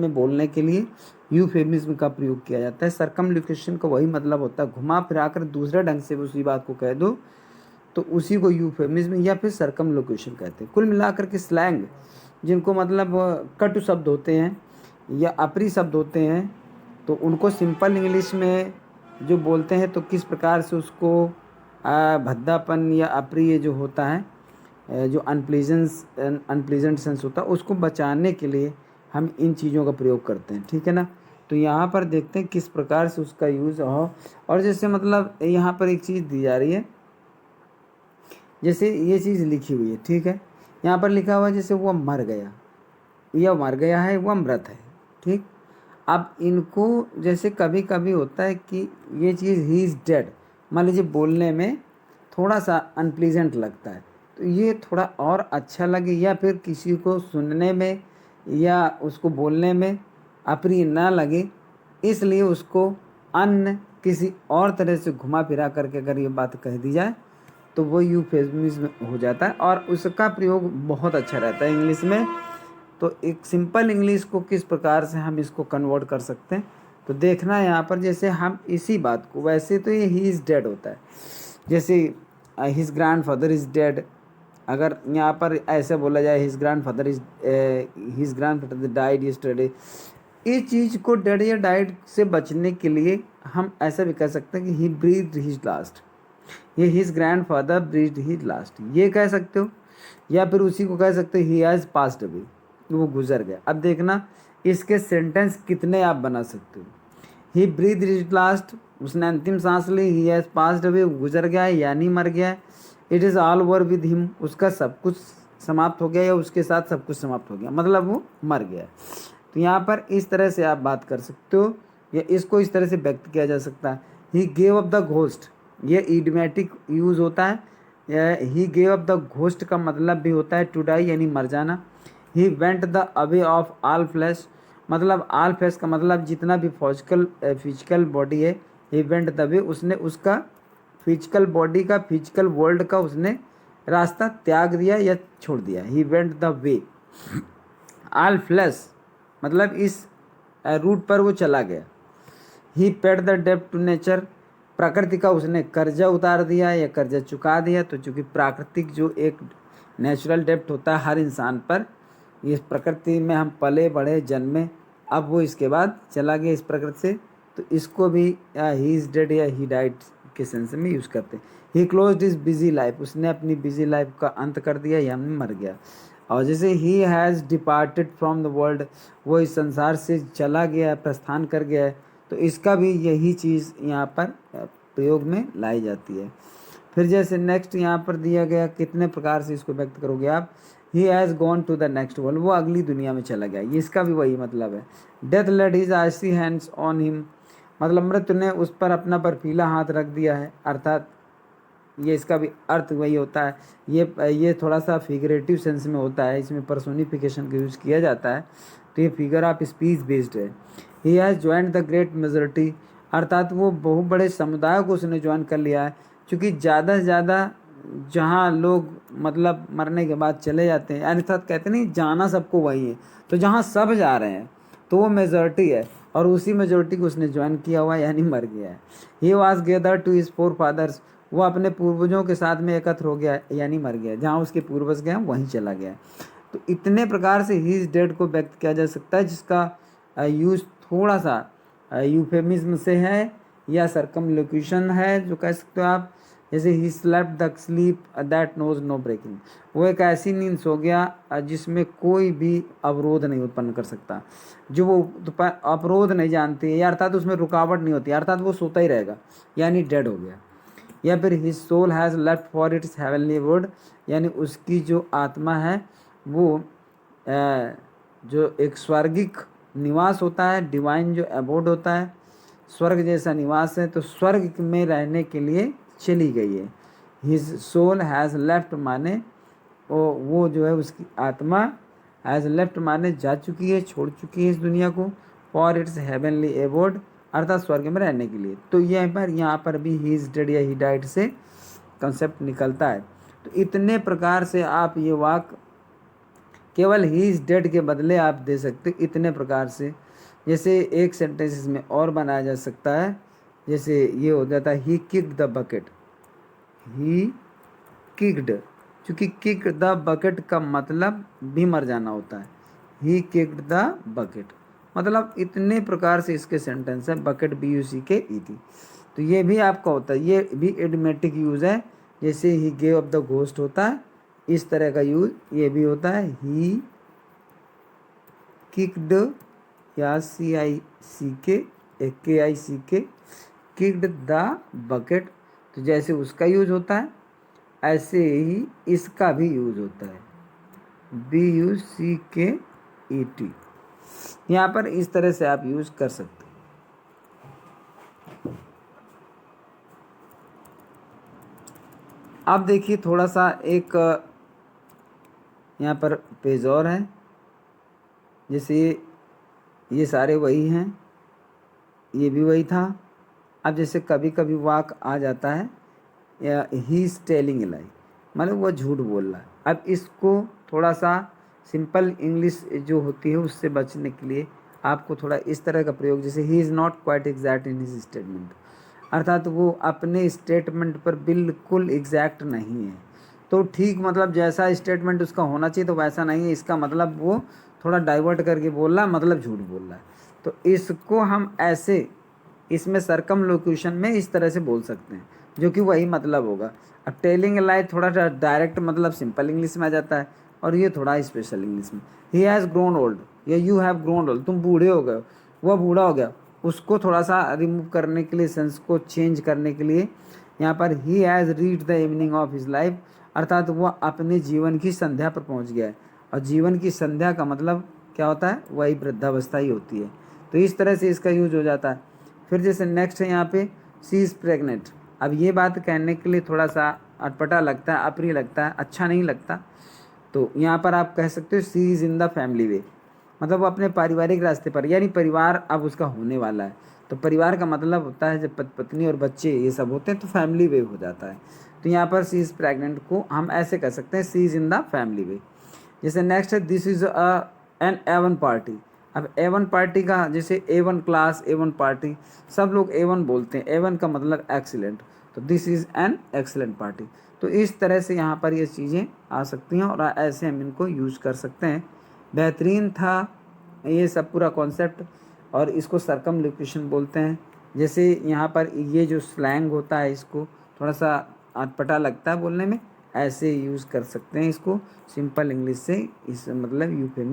में बोलने के लिए यूफेमिज्म का प्रयोग किया जाता है। सर्कमलोकेशन का वही मतलब होता है, घुमा फिरा कर दूसरे ढंग से उसी बात को कह दो तो उसी को यूफेमिज्म या फिर सर्कमलोकेशन कहते हैं। कुल मिलाकर के स्लैंग जिनको मतलब कटु शब्द होते हैं या अप्रिय शब्द होते हैं, तो उनको सिंपल इंग्लिश में जो बोलते हैं तो किस प्रकार से उसको भद्दापन या अप्रिय जो होता है, जो अनप्लीजेंट सेंस होता है, उसको बचाने के लिए हम इन चीज़ों का प्रयोग करते हैं। ठीक है ना। तो यहाँ पर देखते हैं किस प्रकार से उसका यूज़ हो। और जैसे मतलब यहाँ पर एक चीज़ दी जा रही है, जैसे ये चीज़ लिखी हुई है, ठीक है, यहाँ पर लिखा हुआ है जैसे वह मर गया, यह मर गया है, वह मृत है। ठीक। अब इनको जैसे कभी कभी होता है कि ये चीज़ ही इज़ डेड मान लीजिए बोलने में थोड़ा सा अनप्लीजेंट लगता है, तो ये थोड़ा और अच्छा लगे या फिर किसी को सुनने में या उसको बोलने में अप्रिय ना लगे, इसलिए उसको अन्य किसी और तरह से घुमा फिरा करके अगर ये बात कह दी जाए तो वो यूफेमिज्म हो जाता है और उसका प्रयोग बहुत अच्छा रहता है इंग्लिश में। तो एक सिंपल इंग्लिश को किस प्रकार से हम इसको कन्वर्ट कर सकते हैं, तो देखना है यहाँ पर जैसे हम इसी बात को, वैसे तो ये ही इज़ डेड होता है, जैसे his grand father is dead, अगर यहाँ पर ऐसे बोला जाए his grand father died yesterday, इस चीज़ को डेड या डाइड से बचने के लिए हम ऐसा भी कह सकते हैं कि ही ब्रीथ्ड हिज लास्ट, ये his grand father breathed his last, ये कह सकते हो। या फिर उसी को कह सकते हो ही हैज़ पास्ड अवे, वो गुजर गया। अब देखना इसके सेंटेंस कितने आप बना सकते हो। ही ब्रीथ हिज लास्ट, उसने अंतिम सांस ली, ही हैज़ पास्ड अवे, गुजर गया है यानी मर गया है, it is all over with him, उसका सब कुछ समाप्त हो गया या उसके साथ सब कुछ समाप्त हो गया, मतलब वो मर गया है। तो यहाँ पर इस तरह से आप बात कर सकते हो या इसको इस तरह से व्यक्त किया जा सकता है। He gave up the ghost, ये इडियोमेटिक यूज़ होता है। He gave up the ghost का मतलब भी होता है टू डाई यानी मर जाना। He went the away of all flash, मतलब ऑल फ्लैश का मतलब जितना भी फिजिकल बॉडी है, ही वेंट द वे, उसने उसका फिजिकल बॉडी का, फिजिकल वर्ल्ड का उसने रास्ता त्याग दिया या छोड़ दिया। He went the way all flash, मतलब इस रूट पर वो चला गया। ही पेड द डेब्ट टू नेचर, प्रकृति का उसने कर्जा उतार दिया या कर्जा चुका दिया। तो चूँकि प्राकृतिक जो एक नेचुरल डेब्ट होता है हर इंसान पर, इस प्रकृति में हम पले बढ़े जन्मे, अब वो इसके बाद चला गया इस प्रकृति से, तो इसको भी ही इज़ डेड या ही डाइड के सेंस में यूज़ करते हैं। ही क्लोज्ड इज बिजी लाइफ, उसने अपनी बिजी लाइफ का अंत कर दिया या मर गया। और जैसे he has departed from the world, वो इस संसार से चला गया, प्रस्थान कर गया है, तो इसका भी यही चीज़ यहाँ पर प्रयोग में लाई जाती है। फिर जैसे नेक्स्ट यहाँ पर दिया गया, कितने प्रकार से इसको व्यक्त करोगे आप। He has gone to the next world, वो अगली दुनिया में चला गया, ये इसका भी वही मतलब है। Death laid his icy hands on him, मतलब मृत्यु ने उस पर अपना बर्फीला हाथ रख दिया है, अर्थात ये इसका भी अर्थ वही होता है। ये थोड़ा सा फिगरेटिव सेंस में होता है, इसमें पर्सोनिफिकेशन का यूज़ किया जाता है, तो ये फिगर ऑफ स्पीच बेस्ड है। He has joined the great majority, अर्थात वो बहुत बड़े समुदाय को उसने ज्वाइन कर लिया है, क्योंकि ज़्यादा से ज़्यादा जहाँ लोग मतलब मरने के बाद चले जाते हैं, अर्थात कहते नहीं जाना सबको वही है, तो जहाँ सब जा रहे हैं तो वो मेजोरिटी है और उसी मेजोरिटी को उसने ज्वाइन किया हुआ यानी मर गया है। He was gather to his forefathers, वो अपने पूर्वजों के साथ में एकत्र हो गया यानी मर गया, जहाँ उसके पूर्वज गए वहीं चला गया। तो इतने प्रकार से ही इज डेड को व्यक्त किया जा सकता है, जिसका यूज़ थोड़ा सा यूफेमिज्म से है या सर्कमलोक्यूशन है जो कह सकते हो आप। जैसे he slept the sleep that knows no breaking, वो एक ऐसी नींद सो गया जिसमें कोई भी अवरोध नहीं उत्पन्न कर सकता, जो वो अवरोध नहीं जानती है या अर्थात उसमें रुकावट नहीं होती, अर्थात वो सोता ही रहेगा यानी डेड हो गया। या फिर his soul has left for its heavenly wood, यानी उसकी जो आत्मा है वो जो एक स्वर्गिक निवास होता है, डिवाइन जो एबोर्ड होता है, स्वर्ग जैसा निवास है, तो स्वर्ग में रहने के लिए चली गई है। हिज सोल हैज़ लेफ्ट माने वो जो है उसकी आत्मा, हैज़ लेफ्ट माने जा चुकी है, छोड़ चुकी है इस दुनिया को, फॉर इट्स हेवनली एबोर्ड, अर्थात स्वर्ग में रहने के लिए। तो यहाँ पर भी ही इज डेड या ही डाइड से कंसेप्ट निकलता है। तो इतने प्रकार से आप ये वाक्य केवल ही इज़ डेड के बदले आप दे सकते हो इतने प्रकार से। जैसे एक सेंटेंस में और बनाया जा सकता है, जैसे ये हो जाता है he kicked the bucket, he kicked, चूँकि किक द बकेट का मतलब भी मर जाना होता है, ही किक्ड द बकेट, मतलब इतने प्रकार से इसके सेंटेंस है, बकेट BUCKET। तो ये भी आपका होता है, ये भी इडियोमेटिक यूज़ है। जैसे he gave up the ghost होता है, इस तरह का यूज़ ये भी होता है, ही किक्ड या KICK किक्ड द बकेट। तो जैसे उसका यूज होता है ऐसे ही इसका भी यूज होता है, BUCKET। यहाँ पर इस तरह से आप यूज कर सकते हैं। अब देखिए थोड़ा सा एक यहाँ पर पेज और है, जैसे ये सारे वही हैं, ये भी वही था। अब जैसे कभी कभी वाक आ जाता है या ही इज टेलिंग ए लाई, मतलब वो झूठ बोल रहा है। अब इसको थोड़ा सा सिंपल इंग्लिश जो होती है उससे बचने के लिए आपको थोड़ा इस तरह का प्रयोग, जैसे he is not quite exact in his statement, अर्थात वो अपने स्टेटमेंट पर बिल्कुल एग्जैक्ट नहीं है। तो ठीक मतलब जैसा स्टेटमेंट उसका होना चाहिए तो वैसा नहीं है, इसका मतलब वो थोड़ा डाइवर्ट करके बोल रहा है, मतलब झूठ बोल रहा है। तो इसको हम ऐसे इसमें सरकमलोक्यूशन में इस तरह से बोल सकते हैं, जो कि वही मतलब होगा। अब टेलिंग ए लाई थोड़ा सा डायरेक्ट मतलब सिंपल इंग्लिश में आ जाता है, और ये थोड़ा स्पेशल इंग्लिश में। ही हैज़ ग्रोन ओल्ड या यू हैव ग्रोन ओल्ड, तुम बूढ़े हो गए, वह बूढ़ा हो गया, उसको थोड़ा सा रिमूव करने के लिए, सेंस को चेंज करने के लिए यहाँ पर he has reached the evening of his life, अर्थात वह अपने जीवन की संध्या पर पहुँच गया है। और जीवन की संध्या का मतलब क्या होता है, वही वृद्धावस्था ही होती है। तो इस तरह से इसका यूज हो जाता है। फिर जैसे नेक्स्ट है यहाँ पे सी इज़ प्रेग्नेंट। अब ये बात कहने के लिए थोड़ा सा अटपटा लगता है, अप्रिय लगता है, अच्छा नहीं लगता। तो यहाँ पर आप कह सकते हो सी इज़ इन द फैमिली वे, मतलब वो अपने पारिवारिक रास्ते पर, यानी परिवार अब उसका होने वाला है। तो परिवार का मतलब होता है जब पत्नी और बच्चे ये सब होते हैं तो फैमिली वे हो जाता है। तो यहाँ पर सी इज़ प्रेग्नेंट को हम ऐसे कह सकते हैं सी इज़ इन द फैमिली वे। जैसे नेक्स्ट है this is an A1 party. अब A1 पार्टी का, जैसे A1 क्लास, A1 पार्टी, सब लोग A1 बोलते हैं, A1 का मतलब एक्सीलेंट, तो this is an excellent party. तो इस तरह से यहाँ पर ये चीज़ें आ सकती हैं और ऐसे हम इनको यूज़ कर सकते हैं। बेहतरीन था ये सब पूरा कॉन्सेप्ट, और इसको सरकमलोक्यूशन बोलते हैं। जैसे यहाँ पर ये जो स्लैंग होता है इसको थोड़ा सा अटपटा लगता है बोलने में, ऐसे यूज़ कर सकते हैं इसको सिंपल इंग्लिश से, इस मतलब यूफेमिज्म